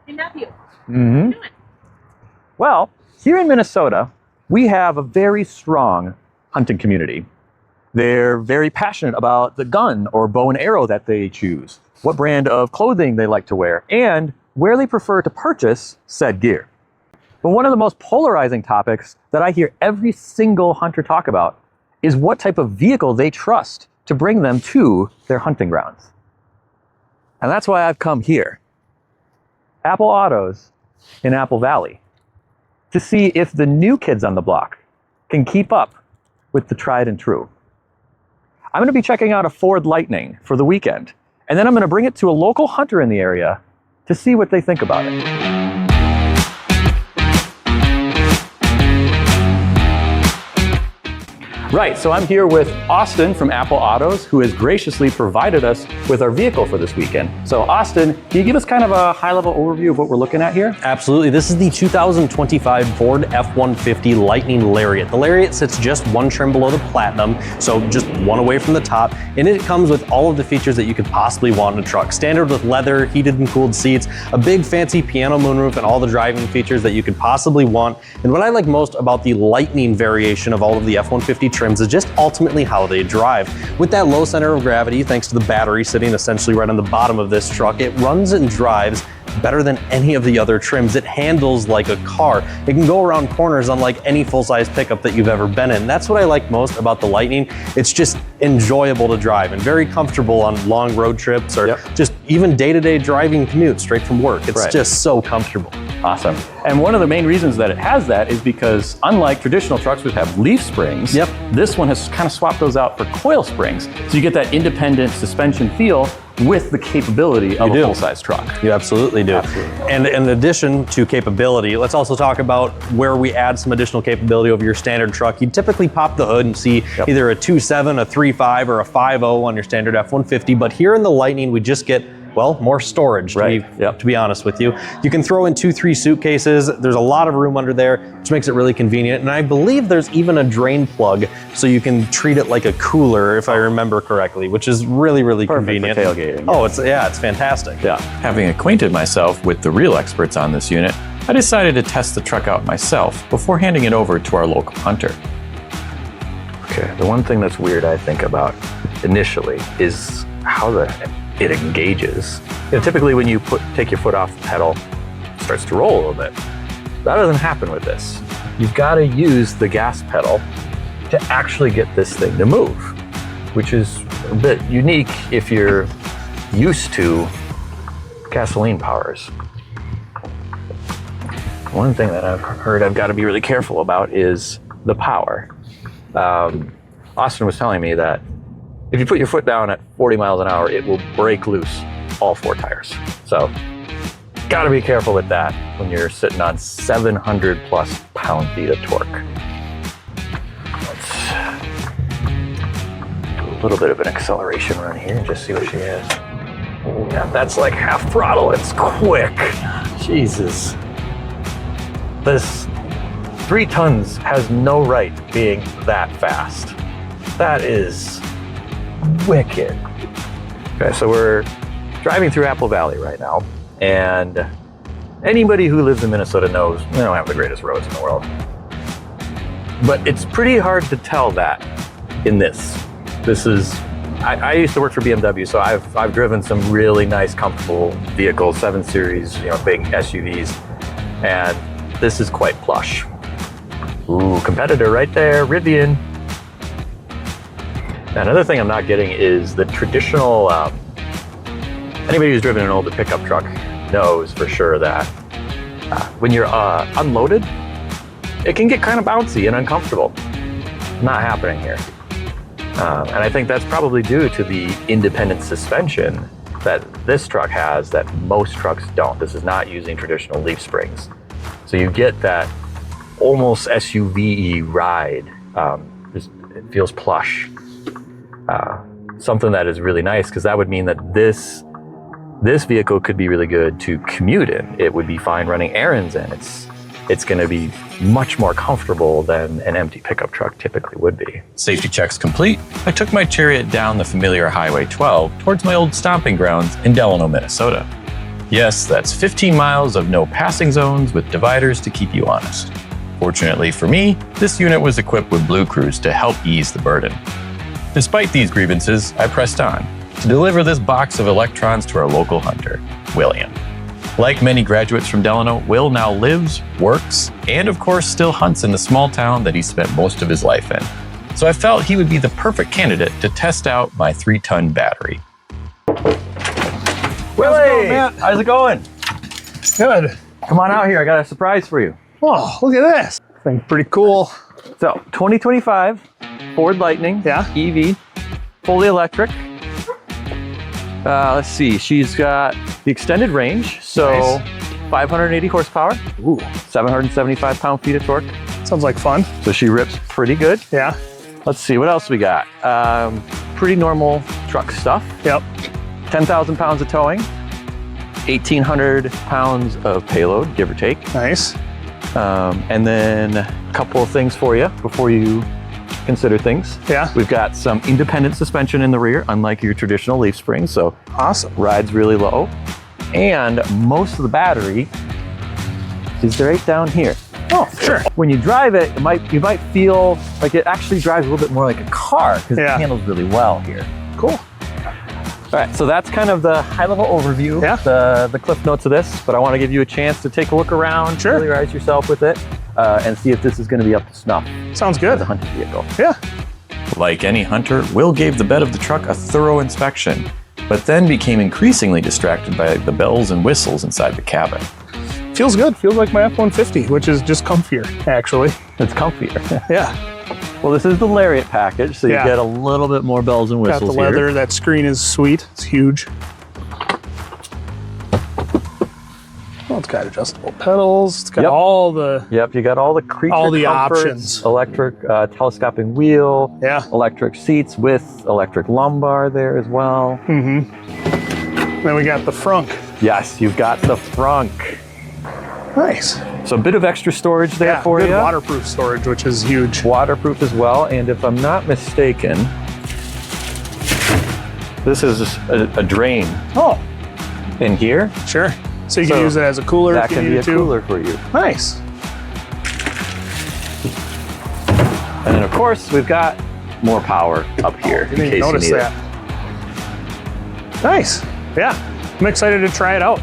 Hey, Matthew. Mm-hmm. What are you doing? Well, here in Minnesota, we have a very strong hunting community. They're very passionate about the gun or bow and arrow that they choose, what brand of clothing they like to wear, and where they prefer to purchase said gear. But one of the most polarizing topics that I hear every single hunter talk about is what type of vehicle they trust to bring them to their hunting grounds. And that's why I've come here, Apple Autos in Apple Valley, to see if the new kids on the block can keep up with the tried and true. I'm going to be checking out a Ford Lightning for the weekend, and then I'm going to bring it to a local hunter in the area to see what they think about it. Right, so I'm here with Austin from Apple Autos, who has graciously provided us with our vehicle for this weekend. So Austin, can you give us kind of a high-level overview of what we're looking at here? Absolutely. This is the 2025 Ford F-150 Lightning Lariat. The Lariat sits just one trim below the Platinum, so just one away from the top, and it comes with all of the features that you could possibly want in a truck. Standard with leather, heated and cooled seats, a big fancy piano moonroof, and all the driving features that you could possibly want. And what I like most about the Lightning variation of all of the F-150 trims is just ultimately how they drive. With that low center of gravity, thanks to the battery sitting essentially right on the bottom of this truck, it runs and drives better than any of the other trims. It handles like a car. It can go around corners unlike any full-size pickup that you've ever been in. That's what I like most about the Lightning. It's just enjoyable to drive and very comfortable on long road trips or just even day-to-day driving commutes straight from work. It's just so comfortable. Awesome. And one of the main reasons that it has that is because unlike traditional trucks which have leaf springs, this one has kind of swapped those out for coil springs. So you get that independent suspension feel with the capability of a full-size truck. You absolutely do. Absolutely. And in addition to capability, let's also talk about where we add some additional capability over your standard truck. You typically pop the hood and see either a 2.7, a 3.5, or a 5.0 on your standard F-150, but here in the Lightning, we just get more storage, to be honest with you. You can throw in 2-3 suitcases. There's a lot of room under there, which makes it really convenient. And I believe there's even a drain plug, so you can treat it like a cooler, if I remember correctly, which is really, really convenient. For tailgating. Oh, it's fantastic. Having acquainted myself with the real experts on this unit, I decided to test the truck out myself before handing it over to our local hunter. Okay, the one thing that's weird I think about initially is how it engages. Typically when you take your foot off the pedal, it starts to roll a little bit. That doesn't happen with this. You've got to use the gas pedal to actually get this thing to move, which is a bit unique if you're used to gasoline powers. One thing that I've heard I've got to be really careful about is the power. Austin was telling me that if you put your foot down at 40 miles an hour, it will break loose all 4 tires. So, gotta be careful with that when you're sitting on 700 plus pound-feet of torque. Let's do a little bit of an acceleration run here and just see what she has. Yeah, that's like half throttle. It's quick. Jesus. This 3 tons has no right being that fast. That is wicked. Okay, so we're driving through Apple Valley right now, and anybody who lives in Minnesota knows we don't have the greatest roads in the world. But it's pretty hard to tell that in this. This is, I used to work for BMW, so I've driven some really nice, comfortable vehicles, 7 Series, big SUVs, and this is quite plush. Ooh, competitor right there, Rivian. Another thing I'm not getting is the traditional, anybody who's driven an older pickup truck knows for sure that when you're unloaded, it can get kind of bouncy and uncomfortable. Not happening here. And I think that's probably due to the independent suspension that this truck has that most trucks don't. This is not using traditional leaf springs. So you get that almost SUV-y ride. It feels plush. Something that is really nice, because that would mean that this vehicle could be really good to commute in. It would be fine running errands in. It's going to be much more comfortable than an empty pickup truck typically would be. Safety checks complete, I took my Chariot down the familiar Highway 12 towards my old stomping grounds in Delano, Minnesota. Yes, that's 15 miles of no passing zones with dividers to keep you honest. Fortunately for me, this unit was equipped with Blue Cruise to help ease the burden. Despite these grievances, I pressed on to deliver this box of electrons to our local hunter, William. Like many graduates from Delano, Will now lives, works, and of course still hunts in the small town that he spent most of his life in. So I felt he would be the perfect candidate to test out my 3-ton battery. Willie, how's it going? Good. Come on out here. I got a surprise for you. Oh, look at this. Thing pretty cool. So, 2025 Ford Lightning EV, fully electric. Let's see. She's got the extended range, so 580 horsepower, 775 pound-feet of torque. Sounds like fun. So she rips pretty good. Yeah. Let's see, what else we got? Pretty normal truck stuff. Yep. 10,000 pounds of towing, 1,800 pounds of payload, give or take. Nice. And then a couple of things for you before you consider things. Yeah. We've got some independent suspension in the rear, unlike your traditional leaf spring, so awesome. Rides really low. And most of the battery is right down here. Oh, sure. When you drive it, you might feel like it actually drives a little bit more like a car because it handles really well here. Cool. All right, so that's kind of the high-level overview, the cliff notes of this, but I want to give you a chance to take a look around, familiarize yourself with it, and see if this is going to be up to snuff. Sounds good. As a hunting vehicle. Yeah. Like any hunter, Will gave the bed of the truck a thorough inspection, but then became increasingly distracted by the bells and whistles inside the cabin. Feels good. Feels like my F-150, which is just comfier, actually. It's comfier. Yeah. Well, this is the Lariat package, so you get a little bit more bells and whistles. Got the leather. That screen is sweet. It's huge. Well, it's got adjustable pedals. It's got all the... Yep, you got all the creature comforts, options. Electric telescoping wheel. Yeah. Electric seats with electric lumbar there as well. Mm-hmm. Then we got the frunk. Yes, you've got the frunk. Nice. So a bit of extra storage there for you. Good waterproof storage, which is huge. Waterproof as well, and if I'm not mistaken, this is a drain. Oh. In here. Sure. So you can use it as a cooler that if you can need be it a cooler for you. Nice. And then of course we've got more power up here. Didn't even notice that. Nice. Yeah. I'm excited to try it out.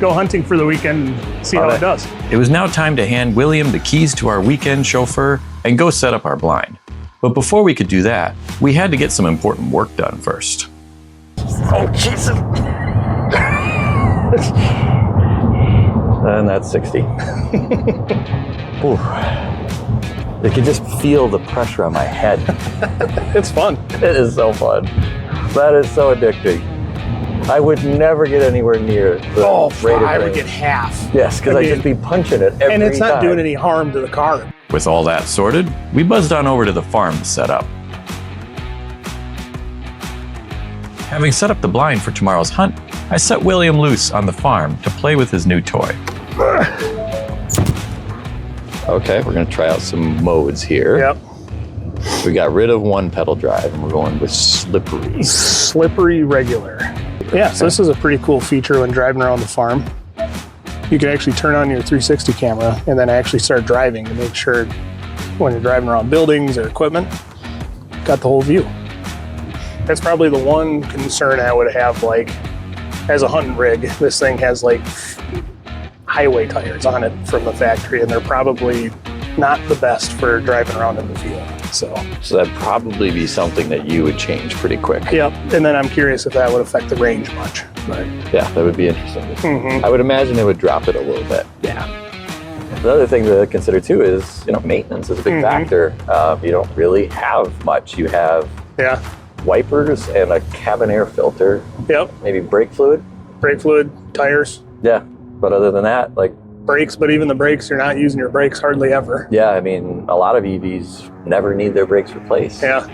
Go hunting for the weekend and see how it does. It was now time to hand William the keys to our weekend chauffeur and go set up our blind. But before we could do that, we had to get some important work done first. Oh, Jesus. And that's 60. Ooh. I can just feel the pressure on my head. It's fun. It is so fun. That is so addicting. I would never get anywhere near the rate of I would range. get half. Yes, because I'd just be punching it every time. And it's not doing any harm to the car. With all that sorted, we buzzed on over to the farm to set up. Having set up the blind for tomorrow's hunt, I set William loose on the farm to play with his new toy. Okay, we're gonna try out some modes here. Yep. We got rid of one pedal drive and we're going with slippery. Slippery regular. Yeah, so this is a pretty cool feature when driving around the farm. You can actually turn on your 360 camera and then actually start driving to make sure when you're driving around buildings or equipment, got the whole view. That's probably the one concern I would have, like, as a hunting rig, this thing has like highway tires on it from the factory and they're probably not the best for driving around in the field. So that'd probably be something that you would change pretty quick. Yep, and then I'm curious if that would affect the range much. But yeah, that would be interesting. Mm-hmm. I would imagine it would drop it a little bit. Yeah. Another thing to consider too is, maintenance is a big factor. You don't really have much. You have wipers and a cabin air filter. Yep. Maybe brake fluid. Brake fluid, tires. Yeah, but other than that, like brakes, but even the brakes, you're not using your brakes hardly ever. Yeah, I mean, a lot of EVs never need their brakes replaced. Yeah.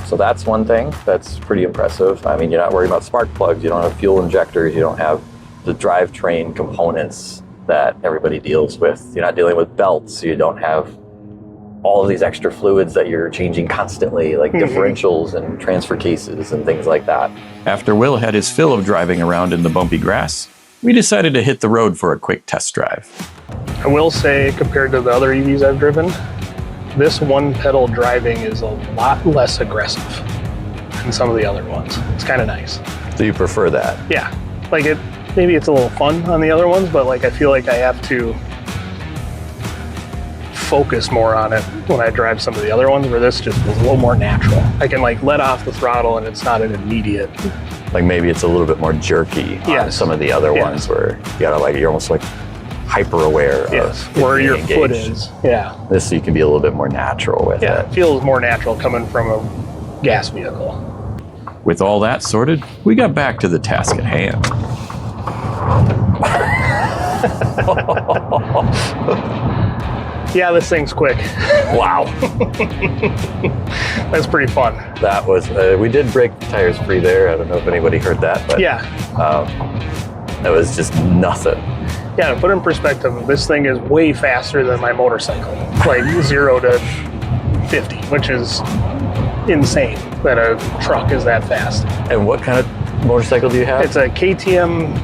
So that's one thing that's pretty impressive. I mean, you're not worried about spark plugs, you don't have fuel injectors, you don't have the drivetrain components that everybody deals with. You're not dealing with belts, you don't have all of these extra fluids that you're changing constantly, like differentials and transfer cases and things like that. After Will had his fill of driving around in the bumpy grass, we decided to hit the road for a quick test drive. I will say, compared to the other EVs I've driven, this one pedal driving is a lot less aggressive than some of the other ones. It's kind of nice. Do you prefer that? Yeah, like maybe it's a little fun on the other ones, but like I feel like I have to focus more on it when I drive some of the other ones, where this just is a little more natural. I can like let off the throttle and it's not an immediate. Like maybe it's a little bit more jerky on Yes. some of the other Yes. ones where you gotta like, you're almost like hyper aware Yes, of where being your foot engaged. is. Yeah, This you can be a little bit more natural with yeah, it. it feels more natural coming from a gas vehicle. With all that sorted, we got back to the task at hand. Yeah, this thing's quick. Wow. That's pretty fun. That was, we did break the tires free there. I don't know if anybody heard that, but Yeah, that was just nothing. yeah. To put in perspective, this thing is way faster than my motorcycle, like 0 to 50, which is insane that a truck is that fast. And what kind of motorcycle do you have? It's a KTM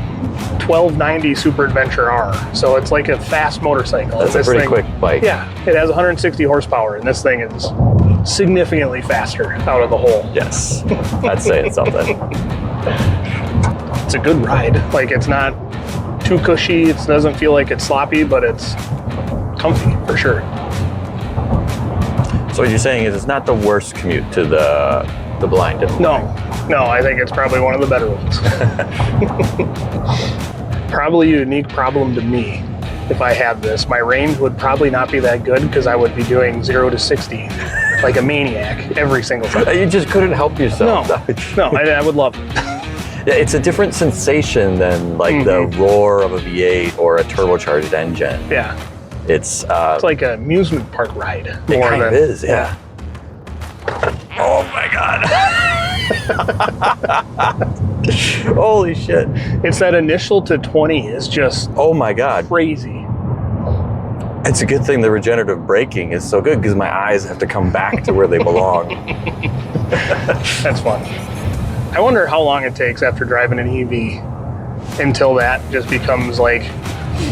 1290 Super Adventure R, so it's like a fast motorcycle. That's a This pretty thing- quick bike. Yeah, it has 160 horsepower, and this thing is significantly faster out of the hole. Yes, that's saying something. It's a good ride. Like, it's not too cushy. It doesn't feel like it's sloppy, but it's comfy for sure. So what you're saying is it's not the worst commute to the blind. No, I think it's probably one of the better ones. Probably a unique problem to me. If I had this, my range would probably not be that good because I would be doing 0 to 60 like a maniac every single time. You just couldn't help yourself. No, I would love it. Yeah, it's a different sensation than like the roar of a V8 or a turbocharged engine. Yeah, It's it's like an amusement park ride. it more kind than, of is, yeah. Oh my god. Holy shit. It's that initial to 20 is just Oh my god. crazy. It's a good thing the regenerative braking is so good because my eyes have to come back to where they belong. That's fun. I wonder how long it takes after driving an EV until that just becomes like,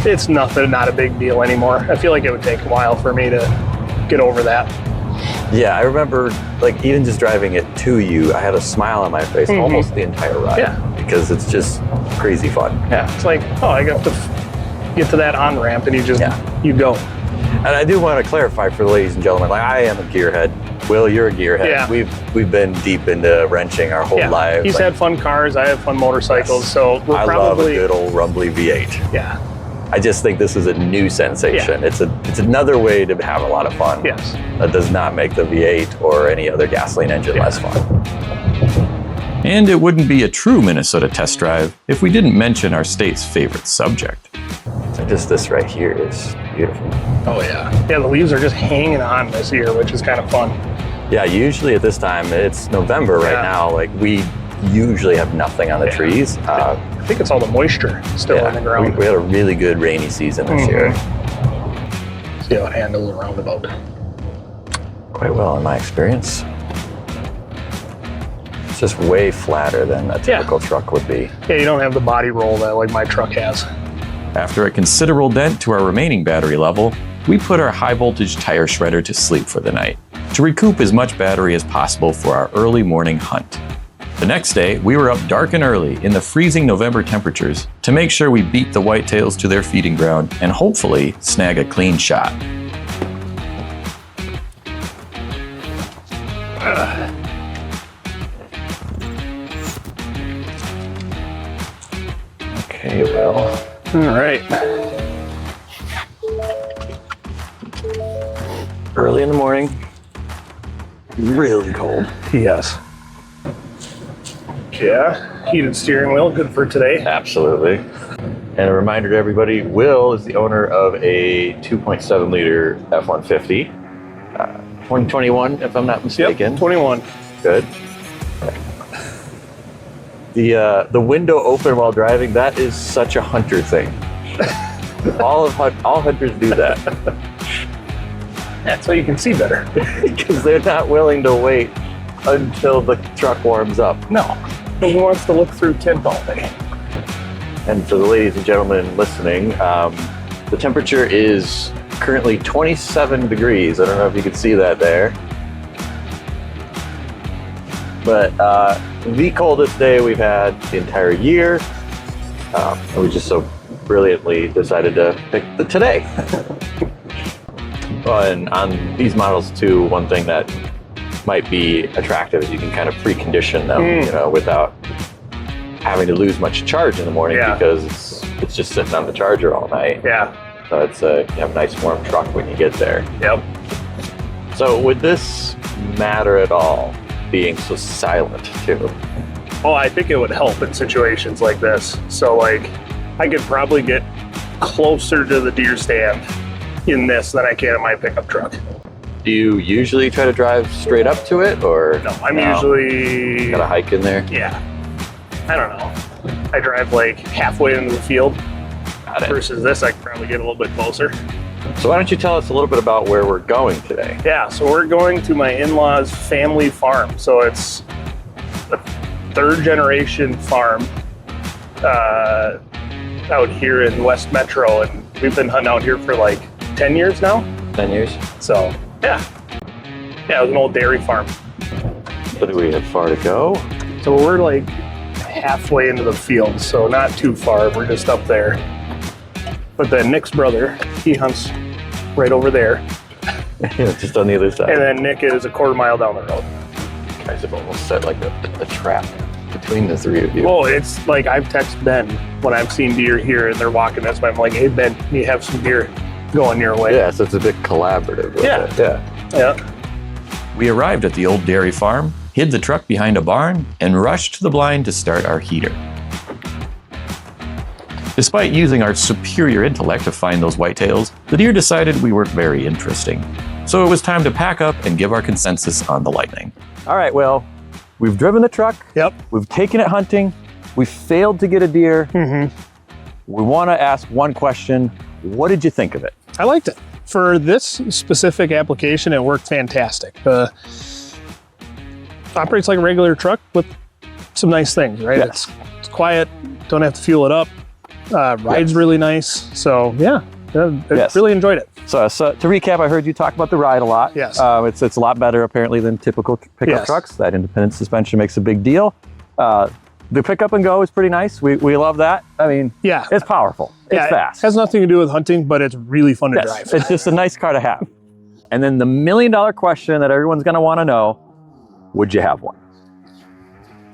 it's nothing, not a big deal anymore. I feel like it would take a while for me to get over that. Yeah, I remember like even just driving it to you, I had a smile on my face almost the entire ride. Yeah. Because it's just crazy fun. Yeah, it's like, oh, I got to get to that on-ramp and you go. And I do want to clarify for the ladies and gentlemen, like I am a gearhead. Will, you're a gearhead. Yeah. We've been deep into wrenching our whole lives. He's Like, had fun cars, I have fun motorcycles, so we're I love probably, a good old rumbly V8. yeah, I just think this is a new sensation. Yeah. It's another way to have a lot of fun. yes. That does not make the V8 or any other gasoline engine less fun. And it wouldn't be a true Minnesota test drive if we didn't mention our state's favorite subject. So just this right here is beautiful. Oh yeah. Yeah, the leaves are just hanging on this year, which is kind of fun. Yeah, usually at this time, it's November right Yeah. now, like we usually have nothing on the Yeah. trees. I think it's all the moisture still in the ground. we had a really good rainy season this year. See how it handles a roundabout. Quite well in my experience. It's just way flatter than a typical truck would be. Yeah, you don't have the body roll that like my truck has. After a considerable dent to our remaining battery level, we put our high voltage tire shredder to sleep for the night to recoup as much battery as possible for our early morning hunt. The next day, we were up dark and early in the freezing November temperatures to make sure we beat the whitetails to their feeding ground and hopefully snag a clean shot. Okay, well. All right. Early in the morning, really cold. Yes. Yeah, heated steering wheel, good for today. Absolutely. And a reminder to everybody, Will is the owner of a 2.7 liter F-150. 2021, if I'm not mistaken. Yep, 21. Good. The window open while driving, that is such a hunter thing. all hunters do that. That's so you can see better. Because they're not willing to wait until the truck warms up. No, who wants to look through tint all day? And for the ladies and gentlemen listening, the temperature is currently 27 degrees. I don't know if you can see that there. But the coldest day we've had the entire year. And we just so brilliantly decided to pick the today. And on these models too, one thing that might be attractive is you can kind of precondition them, you know, without having to lose much charge in the morning because it's just sitting on the charger all night. Yeah. So it's you have a nice warm truck when you get there. Yep. So would this matter at all, being so silent too? Oh, I think it would help in situations like this. So like, I could probably get closer to the deer stand in this than I can in my pickup truck. Do you usually try to drive straight up to it, or No, I'm usually... got a hike in there? Yeah. I don't know. I drive like halfway into the field. Got it. Versus this, I could probably get a little bit closer. So why don't you tell us a little bit about where we're going today? Yeah, so we're going to my in-laws' family farm. So it's a third generation farm out here in West Metro. And we've been hunting out here for like 10 years now. 10 years? So yeah, it was an old dairy farm. So do we have far to go? So we're like halfway into the field, so not too far. We're just up there. But then Nick's brother, he hunts right over there. Yeah, just on the other side. And then Nick is a quarter mile down the road. You guys have almost set like a trap between the three of you. Oh, it's like I've texted Ben when I've seen deer here and they're walking this way. I'm like, hey Ben, you have some deer going your way. Yeah, so it's a bit collaborative. Yeah. Yeah. We arrived at the old dairy farm, hid the truck behind a barn, and rushed to the blind to start our heater. Despite using our superior intellect to find those whitetails, the deer decided we weren't very interesting. So it was time to pack up and give our consensus on the Lightning. All right, well, we've driven the truck. Yep. We've taken it hunting. We failed to get a deer. We want to ask one question. What did you think of it? I liked it. For this specific application, it worked fantastic. Operates like a regular truck with some nice things, right? Yes. It's quiet, don't have to fuel it up. Rides really nice. So yeah, I really enjoyed it. So to recap, I heard you talk about the ride a lot. Yes. It's a lot better apparently than typical pickup trucks. That independent suspension makes a big deal. The pickup and go is pretty nice. We love that. I mean, yeah, it's powerful. It's fast. It has nothing to do with hunting, but it's really fun to drive. It's just a nice car to have. And then the $1 million question that everyone's going to want to know, would you have one?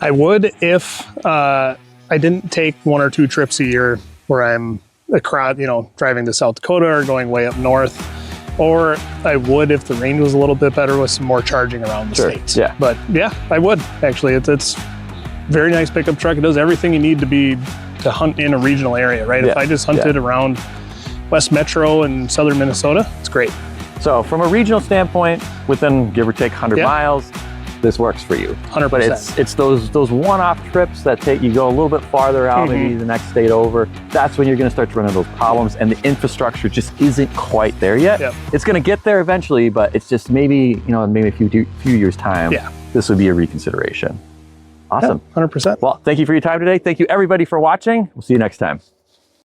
I would if I didn't take 1 or 2 trips a year where I'm driving to South Dakota or going way up north. Or I would if the range was a little bit better with some more charging around the states. Yeah. But yeah, I would actually. It's very nice pickup truck. It does everything you need to hunt in a regional area, right? Yeah. If I just hunted around West Metro and southern Minnesota, it's great. So from a regional standpoint, within give or take 100 miles, this works for you. 100%. But it's those one-off trips that you go a little bit farther out, maybe the next state over. That's when you're going to start to run into those problems, and the infrastructure just isn't quite there yet. Yep. It's going to get there eventually, but it's just maybe a few years time. Yeah. This would be a reconsideration. Awesome. Yeah, 100%. Well, thank you for your time today. Thank you everybody for watching. We'll see you next time.